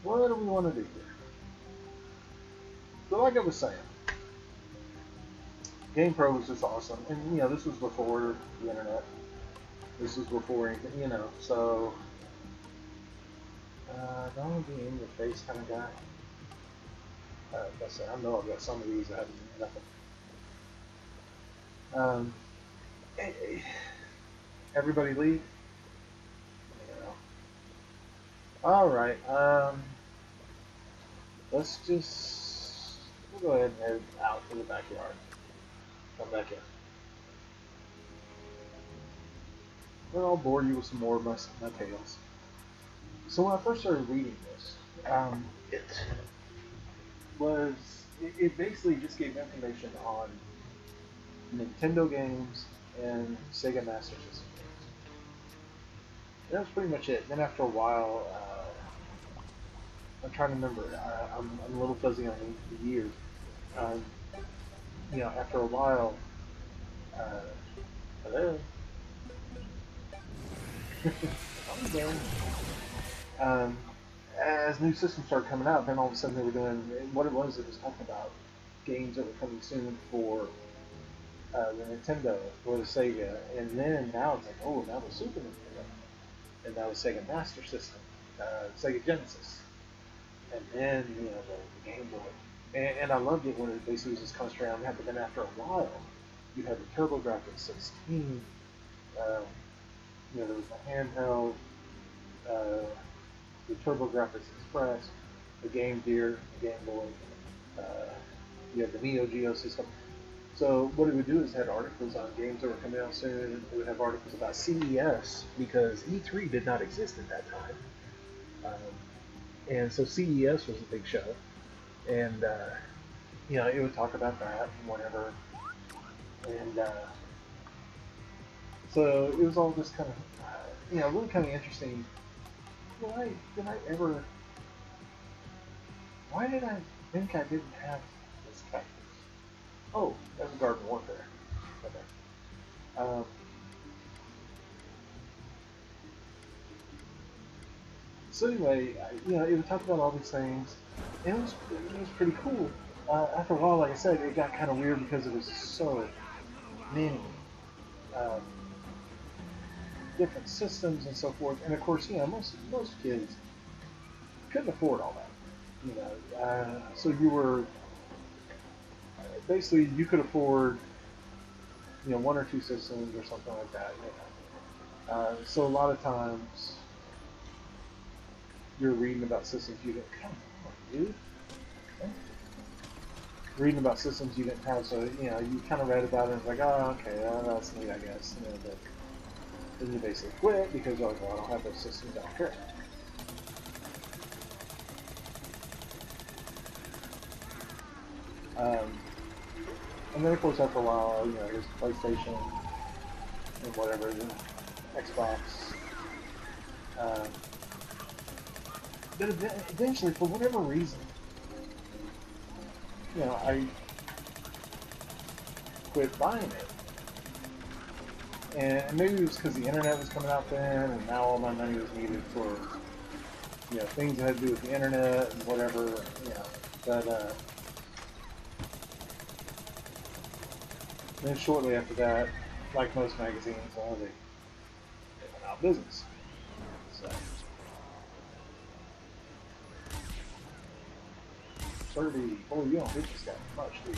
what do we want to do here? So like I was saying, Gamepro was just awesome, and you know this was before the internet. This was before anything, you know. So don't want to be in your face kind of guy. I know I've got some of these that have nothing. Everybody leave. You know. All right. Let's just we'll go ahead and head out to the backyard. Come back in. Then I'll bore you with some more of my tales. So when I first started reading this, it was it basically just gave information on Nintendo games and Sega Master System games. And that was pretty much it. Then after a while, I'm trying to remember. I'm a little fuzzy on the years. You know, after a while, hello. I'm done. As new systems started coming out, then all of a sudden they were doing what it was talking about games that were coming soon for the Nintendo or the Sega, and then now it's like, oh, now the Super Nintendo, and now the Sega Master System, Sega Genesis, and then you know the Game Boy, and I loved it when it basically was just concentrated on that. But then after a while, you had the TurboGrafx 16. You know, there was the handheld, the TurboGrafx Express, the Game Gear, the Game Boy. You had the Neo Geo system. So what it would do is had articles on games that were coming out soon. It would have articles about CES because E3 did not exist at that time, and so CES was a big show, and you know it would talk about that and whatever, and so it was all just kind of you know really kind of interesting. Why did I think I didn't have this cactus? Oh, that's a garden warfare. Okay. So anyway, you know, it would talk about all these things, and it was pretty cool. After a while, like I said, it got kind of weird because it was so many um, different systems and so forth. And of course, you know, most kids couldn't afford all that. You know, so you were basically you could afford you know one or two systems or something like that. You know. So a lot of times you're reading about systems you didn't come on, dude. Okay. Reading about systems you didn't have, so you know you kind of read about it and it's like, oh, okay, that's neat, I guess. You know, but then you basically quit because you're like, well, I don't have those systems out here. And then of course after a while, you know, there's PlayStation and whatever, and Xbox. But eventually, for whatever reason, you know, I quit buying it. And maybe it was because the internet was coming out then, and now all my money was needed for, you know, things that had to do with the internet and whatever, you know. But then shortly after that, like most magazines, they went out of business. So. Kirby, boy, you don't hit this guy much, do you?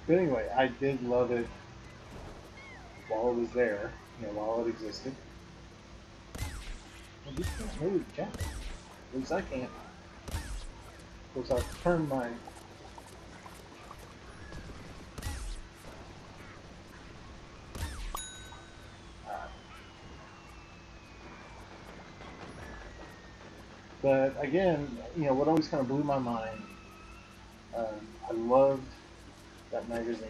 But anyway, I did love it while it was there, you know, while it existed. Well, these can't move, can they? At least I can't. Of course, I've turned my... But again, you know, what always kind of blew my mind, I loved that magazine.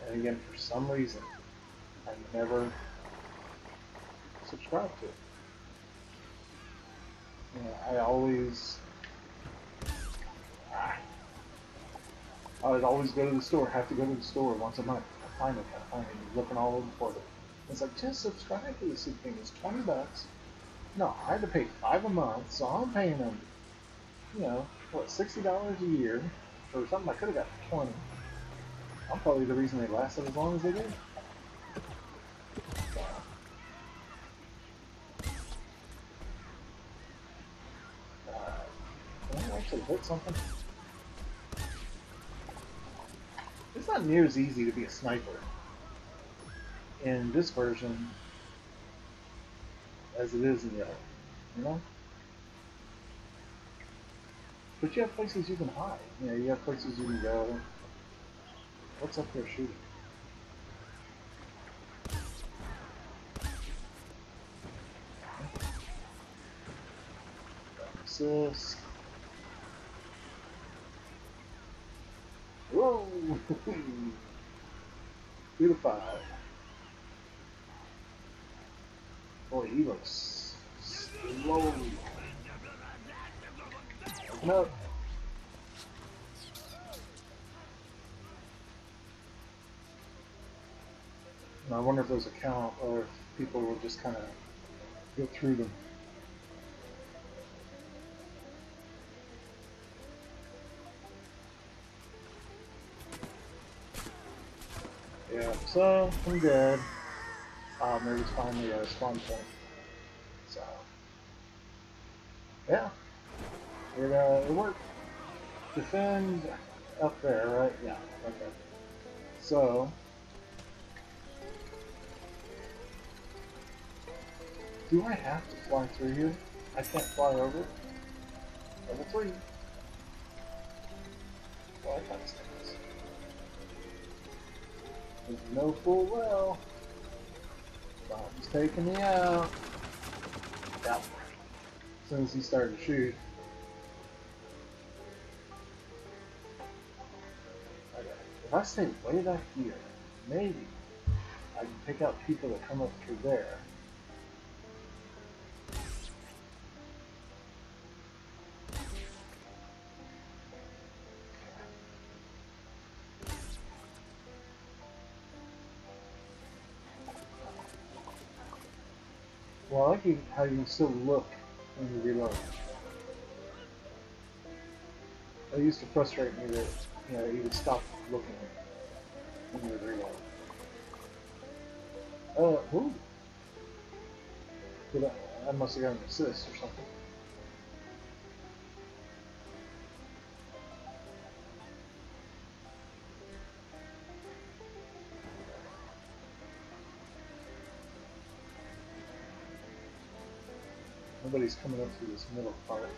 And again, for some reason, I never subscribed to it. You know, I would always go to the store, have to go to the store once a month. I find it, looking all over for it. It's like, just subscribe to the Soup King. It's $20. No, I had to pay 5 a month, so I'm paying them, you know, what, $60 a year for something I could have got for 20. I'm probably the reason they lasted as long as they did. Can I actually hit something? It's not near as easy to be a sniper in this version as it is in the other, you know? But you have places you can hide. You know, you have places you can go. What's up there shooting? Assist. Whoa! 2 to 5. Boy, he looks slow. Open up. I wonder if those account or if people will just kind of go through them. Yeah, so I'm dead. Maybe it's finally a spawn point. So, yeah, it worked. Defend up there, right? Yeah, okay. So, do I have to fly through here? I can't fly over it? Level 3. Well, I kind of stinks. You know full well. Bomb's taking me out. Yeah. As soon as he started to shoot. Okay. If I stay way back here, maybe I can pick out people that come up through there. Well, I like how you can still look when you reload. It used to frustrate me that, you know, you would stop looking when you would reload. Ooh. I must have got an assist or something. Nobody's coming up through this middle part.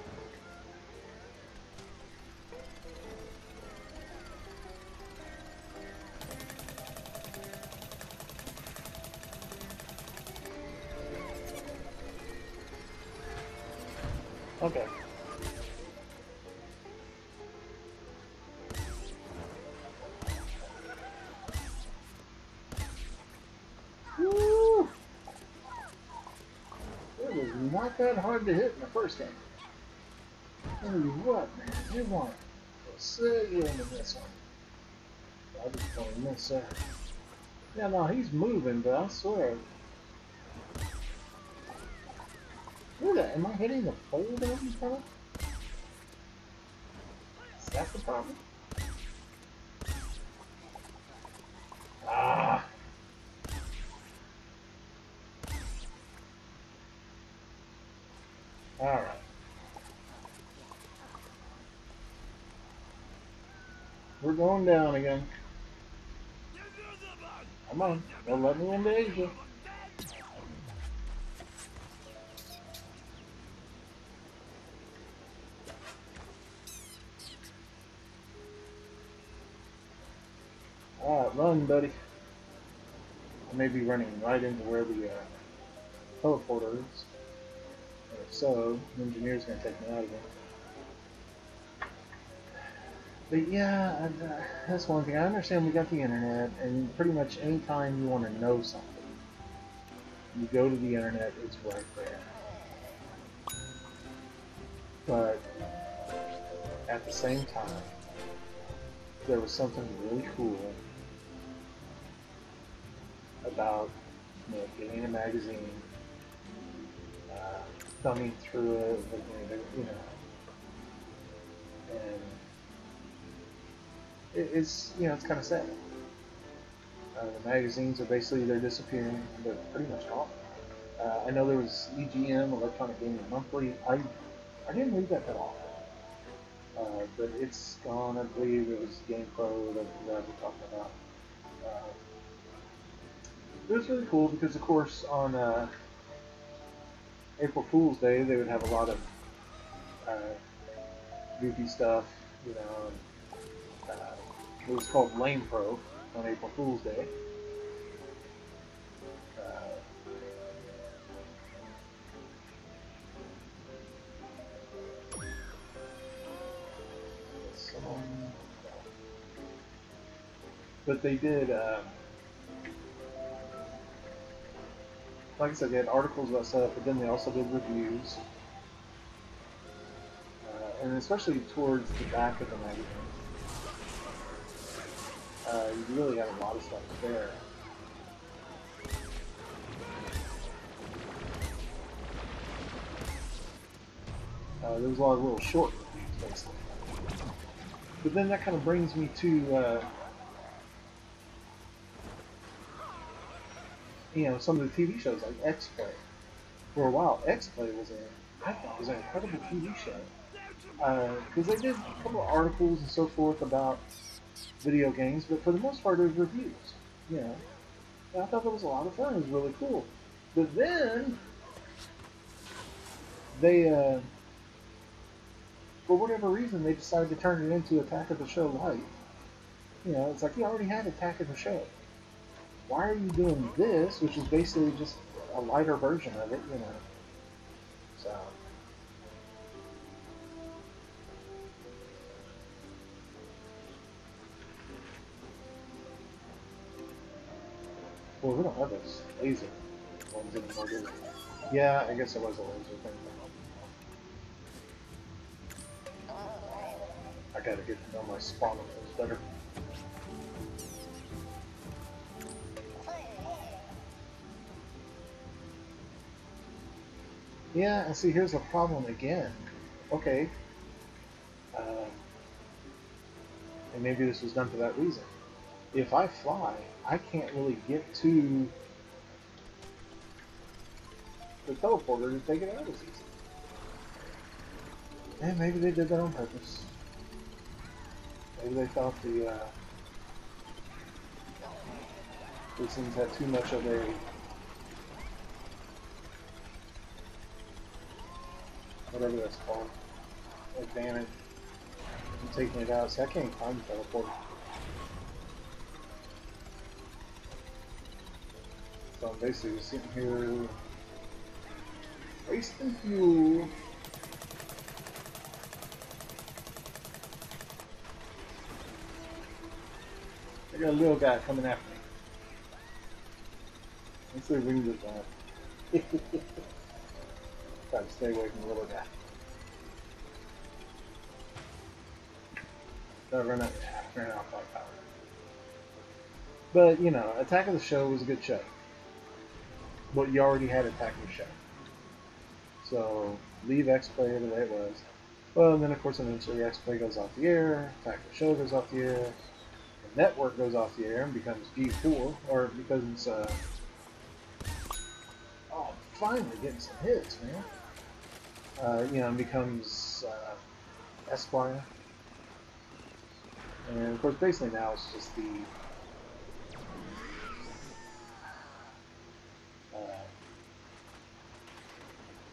Okay. Woo! It was not that hard to hit in the first game. Tell you what, man, you want to sit in this one. I just want to miss that. Yeah, no, he's moving, but I swear. Look at that. Am I hitting the pole that I'm from? Is that the problem? Ah! Alright. We're going down again. Come on. Don't let me into Asia. Alright, run, buddy. I may be running right into where the teleporter is. And if so, the engineer's going to take me out again. But yeah, that's one thing. I understand we got the internet, and pretty much any time you want to know something, you go to the internet, it's right there. But at the same time, there was something really cool about you know, getting a magazine, thumbing through it, looking at it, you know, and it's, you know, it's kind of sad. The magazines are basically, they're disappearing. They're pretty much gone. I know there was EGM, Electronic Gaming Monthly. I didn't read that often. But it's gone. I believe it was Gamepro that you guys were talking about. It was really cool because, of course, on April Fool's Day, they would have a lot of goofy stuff, you know. And, it was called Lame Pro on April Fool's Day. But they did, like I said, they had articles about stuff, but then they also did reviews. And especially towards the back of the magazine, you really had a lot of stuff there. There was a lot of little short reviews, basically. But then that kind of brings me to, you know, some of the TV shows like X-Play. For a while, X-Play was I thought it was an incredible TV show. Because they did a couple of articles and so forth about video games, but for the most part it was reviews, you know. And I thought that was a lot of fun. It was really cool. But then they, for whatever reason, they decided to turn it into Attack of the Show Light. You know, it's like you already had Attack of the Show. Why are you doing this, which is basically just a lighter version of it, you know? So. Well, we don't have those laser ones anymore, do we? Yeah, I guess it was a laser thing. I gotta get to know my spawn better. Yeah, and see, here's the problem again. Okay. And maybe this was done for that reason. If I fly, I can't really get to the teleporter to take it out as easy. And maybe they did that on purpose. Maybe they thought these things had too much of a whatever that's called, advantage in taking it out. See, I can't find the teleporter. So I'm basically just sitting here wasting fuel. I got a little guy coming after me. Let's see if we can get that. Try to stay away from the little guy. Ran out of power. But, you know, Attack of the Show was a good show. But you already had Attack of the Show. So, leave X-Play the way it was. Well, and then, of course, eventually X-Play goes off the air, Attack of the Show goes off the air, the network goes off the air and becomes G4, or it becomes, oh, finally getting some hits, man. You know, it becomes Esquire. And, of course, basically now it's just the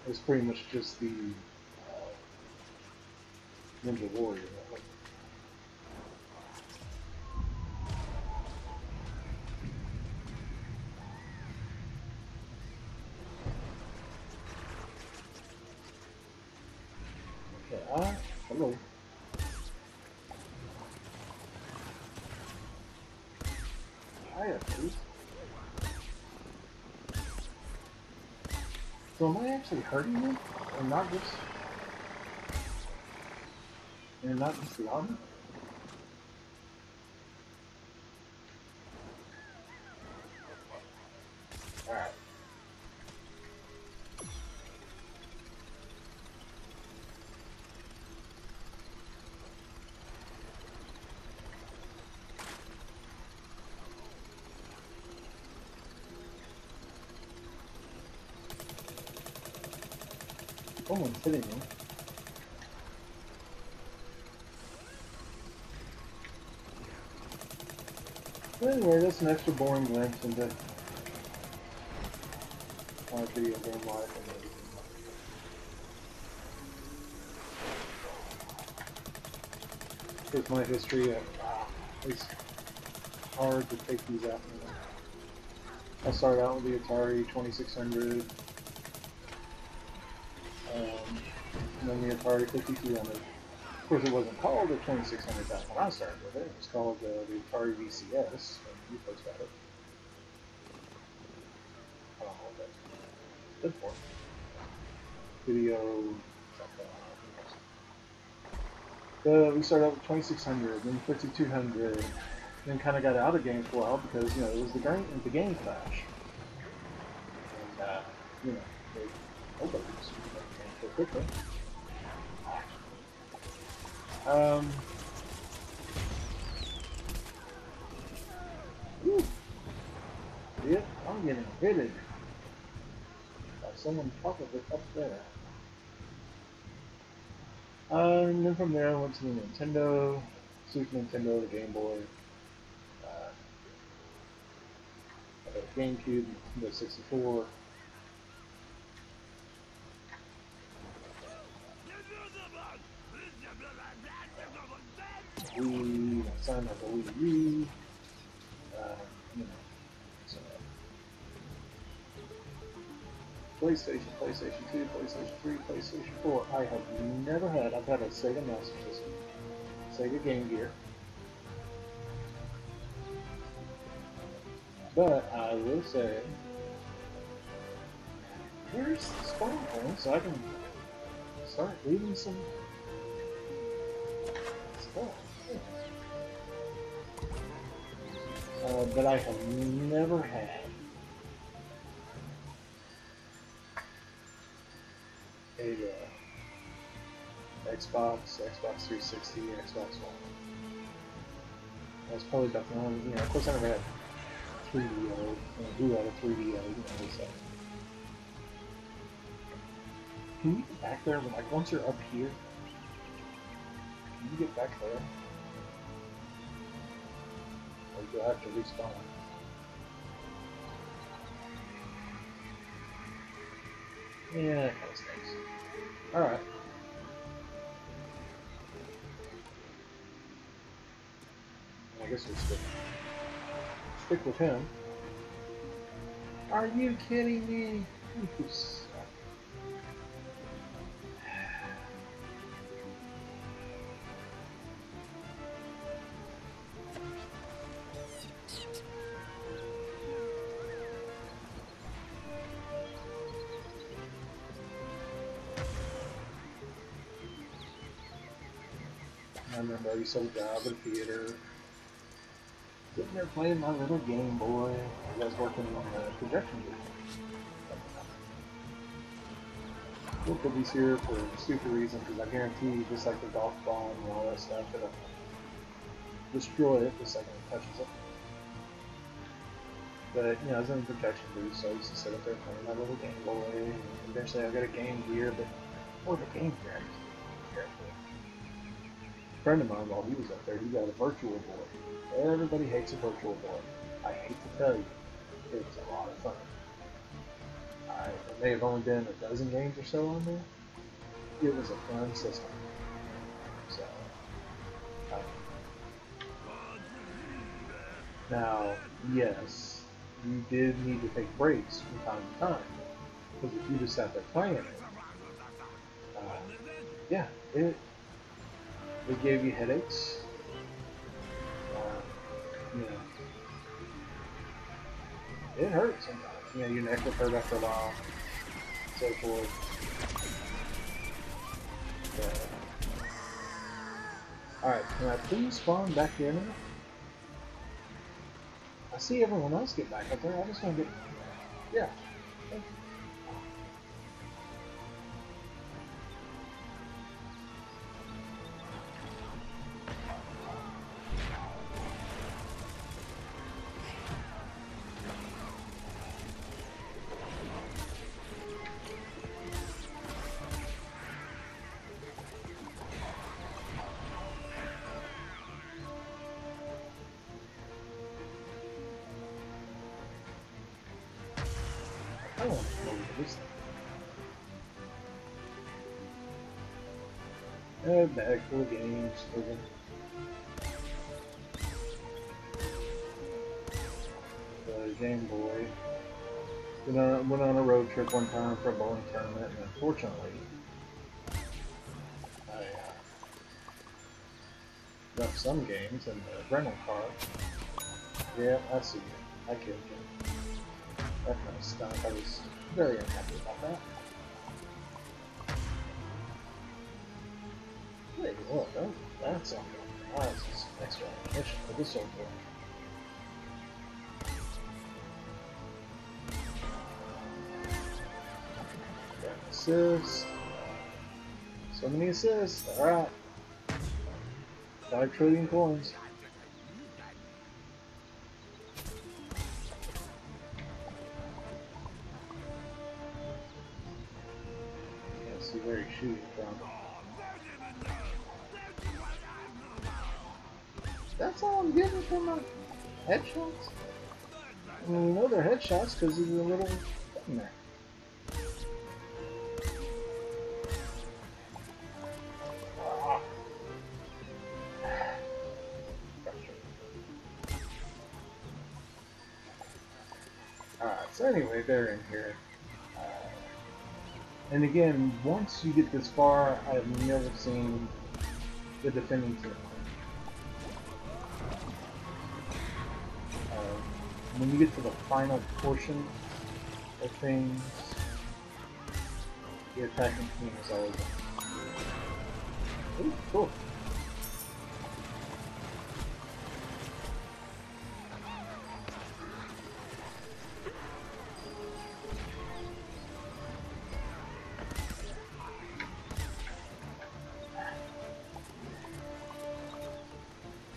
it's pretty much just the Ninja Warrior. Okay, hello. Hiya, please. So am I actually hurting you? And not just the armor? Alright. Someone's hitting me. Anyway, that's an extra boring glimpse into my video game life and everything. Here's my history of, it's hard to take these out. I started out with the Atari 2600, and then the Atari 5200. Of course, it wasn't called the 2600 back when I started with it. It was called the Atari VCS, and you folks got it. I don't know what that's good for. Video, we started out with 2600, then 5200, then kind of got out of games for a while because, you know, it was the game crash. And, you know, nobody was making games so quickly. Yeah, I'm getting hitted by someone probably up there. And then from there I went to the Nintendo, Super Nintendo, the Game Boy, GameCube, the 64. Wii, I signed up for Wii U, you know, so PlayStation, PlayStation 2, PlayStation 3, PlayStation 4. I have never had, I've had a Sega Master System, Sega Game Gear, but I will say, here's the spawn point so I can start leaving some stuff. But I have never had a Xbox 360, Xbox One. That's probably about the only, you know, of course I never had 3DO, who had a 3DO, you know, so. Can you get back there, like once you're up here, can you get back there? Or do I have to respawn? Yeah, that kind of stinks. Alright. I guess we'll stick with him. Are you kidding me? You suck. I remember I used to have a job at a theater, sitting there playing my little Game Boy. I was working on a projection booth. We'll put these here for a stupid reason, because I guarantee you, just like the golf ball and all that stuff, it'll destroy it the second it touches it. But, you know, I was in a protection booth, so I used to sit up there playing my little Game Boy, and eventually I got a Game Gear, but more the Game Gear, I used to care for. A friend of mine, while he was up there, he got a Virtual Boy. Everybody hates a Virtual Boy. I hate to tell you, it was a lot of fun. There may have only been a dozen games or so on there. It was a fun system. So, now, yes, you did need to take breaks from time to time, because if you just sat there playing it, yeah, it gave you headaches. You know, it hurt sometimes. You know, your neck would hurt after a while, so forth. Alright, can I please spawn back here now? I see everyone else get back up there. I just want to get... Yeah. I want to know this thing. Bag full of games. Living. The Game Boy. Went on a road trip one time for a bowling tournament, and unfortunately, I left some games in the rental car. Yeah, I see you. I killed you. That kind of stuff. I was very unhappy about that. Wait, look, that's something. Oh, it's just extra ammunition for this old boy. Got an assist. So many assists. Alright. 5 trillion coins. Can't see where he's shooting from. That's all I'm getting from my headshots? I mean, we know they're headshots because of the little button there. Alright, so anyway, they're in here. And again, once you get this far, I've never seen the defending team. When you get to the final portion of things, the attacking team is always in. Ooh, cool.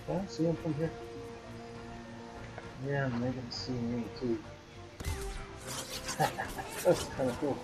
Can I see him from here? Yeah, and they can see me too. That's kind of cool.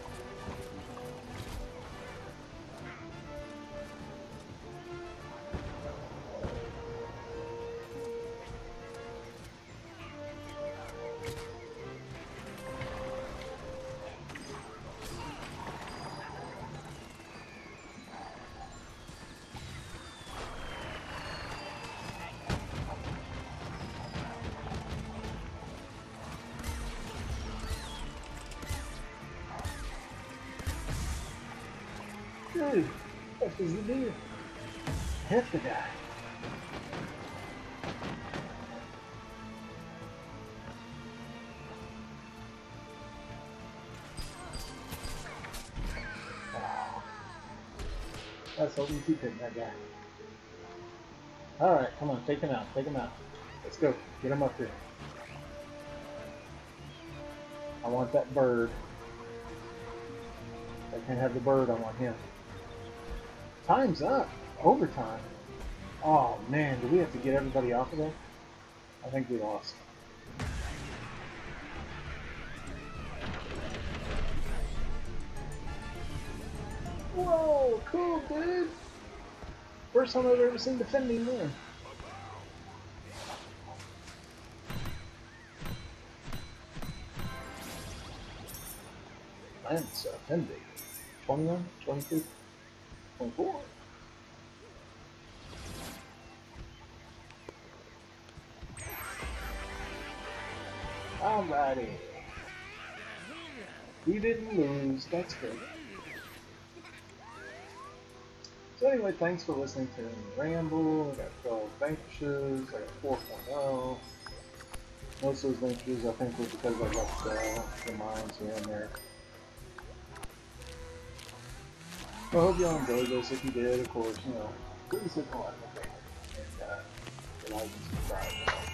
Dude, what does he do? Hit the guy. Oh. Let's hope you keep hitting that guy. Alright, come on, take him out, take him out. Let's go, get him up here. I want that bird. I can't have the bird, I want him. Time's up. Overtime. Oh man, do we have to get everybody off of there? I think we lost. Whoa, cool dude. First time I've ever seen defending win. Lance offending. 21, 22. 24. Alrighty. We didn't lose. That's good. So anyway, thanks for listening to me ramble. I got 12 vanquishes. I got 4.0. Most of those vanquishes I think were because I left the mines here and there. I hope y'all enjoyed this. If you did, of course, please hit the like button and like and subscribe.